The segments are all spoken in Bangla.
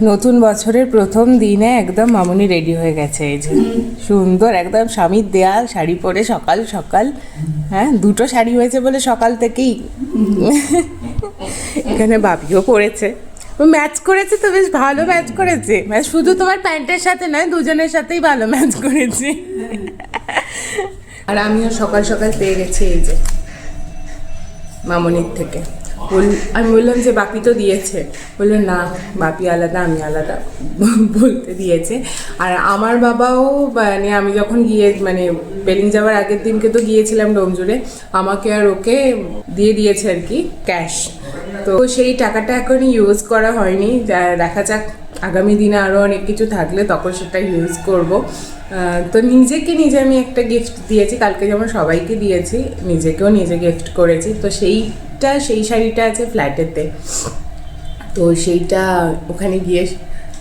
নতুন বছরের প্রথম দিনে একদম মামুনি রেডি হয়ে গেছে, এই যে সুন্দর একদম স্বামীর দেয়া শাড়ি পরে সকাল সকাল। হ্যাঁ, দুটো শাড়ি হয়েছে বলে সকাল থেকেই। এখানে বাপিও পরেছে, ম্যাচ করেছে তো, বেশ ভালো ম্যাচ করেছে। মানে শুধু তোমার প্যান্টের সাথে নয়, দুজনের সাথেই ভালো ম্যাচ করেছে। আর আমিও সকাল সকাল পেয়ে গেছি এই যে মামনির থেকে। আমি বললাম যে বাপি তো দিয়েছে, বললো না বাপি আলাদা আমি আলাদা বলতে দিয়েছে। আর আমার বাবাও মানে আমি যখন গিয়ে মানে বেলিং যাওয়ার আগের দিনকে তো গিয়েছিলাম ডোমজুড়ে, আমাকে আর ওকে দিয়ে দিয়েছে আর কি ক্যাশ। তো সেই টাকাটা এখন ইউজ করা হয়নি, দেখা যাক আগামী দিনে আরও অনেক কিছু থাকলে তখন সেটা ইউজ করব। তো নিজেকে নিজে আমি একটা গিফট দিয়েছি, কালকে যেমন সবাইকে দিয়েছি, নিজেকেও নিজে গিফট করেছি। তো সেই শাড়িটা আছে ফ্ল্যাটেতে, তো সেইটা ওখানে গিয়ে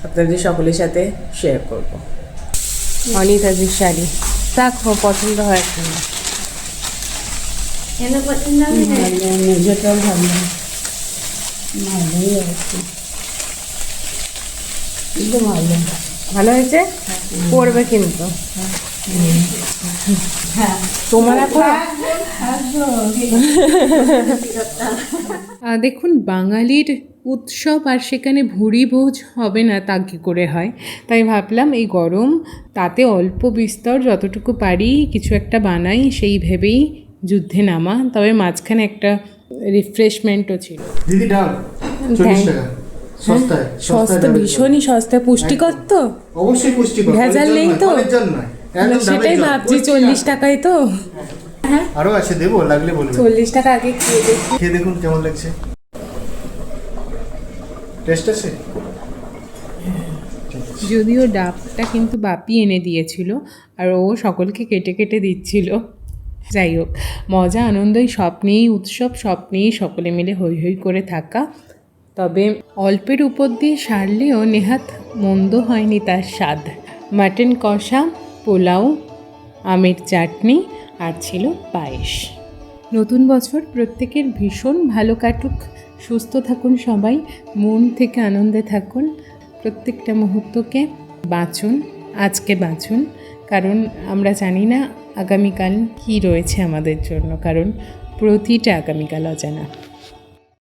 আপনাদের সকলের সাথে শেয়ার করব। অনিতাজির শাড়ি দেখো পছন্দ হয় কিনা। নিজেটাও ভালো, ভালোই আছে, কিন্তু ভালো হয়েছে, পরবে কিন্তু তোমার এখন। দেখুন, বাঙালির উৎসব আর সেখানে ভুরি ভোজ হবে না তা কী করে হয়। তাই ভাবলাম এই গরম, তাতে অল্প বিস্তর যতটুকু পারি কিছু একটা বানাই, সেই ভেবেই যুদ্ধে নামা। তবে মাঝখানে একটা রিফ্রেশমেন্টও ছিল। দিদি ডাল 40 টাকা, সস্তায় সস্তা, ভীষণই সস্তা, পুষ্টিকর তো, অবশ্যই পুষ্টিকর, ভেজাল নেই তো, সেটাই ভাবছি 40 টাকায় তো। আরো আছে, দেবো লাগলে বলবেন। 40 টাকা আগে খেয়ে দেখুন কেমন লাগছে, টেস্ট আছে। যদিও ডাবটা কিন্তু বাপি এনে দিয়েছিল আর ও সকলকে কেটে কেটে দিচ্ছিল। যাই হোক, মজা আনন্দই স্বপ্নেই উৎসব, স্বপ্নেই সকলে মিলে হৈ হৈ করে থাকা। তবে অল্পের উপর দিয়ে সারলেও নেহাত মন্দ হয়নি তার স্বাদ। মাটন কষা, পোলাও, আমের চাটনি আর ছিল পায়েস। নতুন বছর প্রত্যেকের ভীষণ ভালো কাটুক, সুস্থ থাকুন সবাই, মন থেকে আনন্দে থাকুন, প্রত্যেকটা মুহূর্তকে বাঁচুন, আজকে বাঁচুন, কারণ আমরা জানি না আগামীকাল কী রয়েছে আমাদের জন্য, কারণ প্রতিটা আগামীকাল অজানা।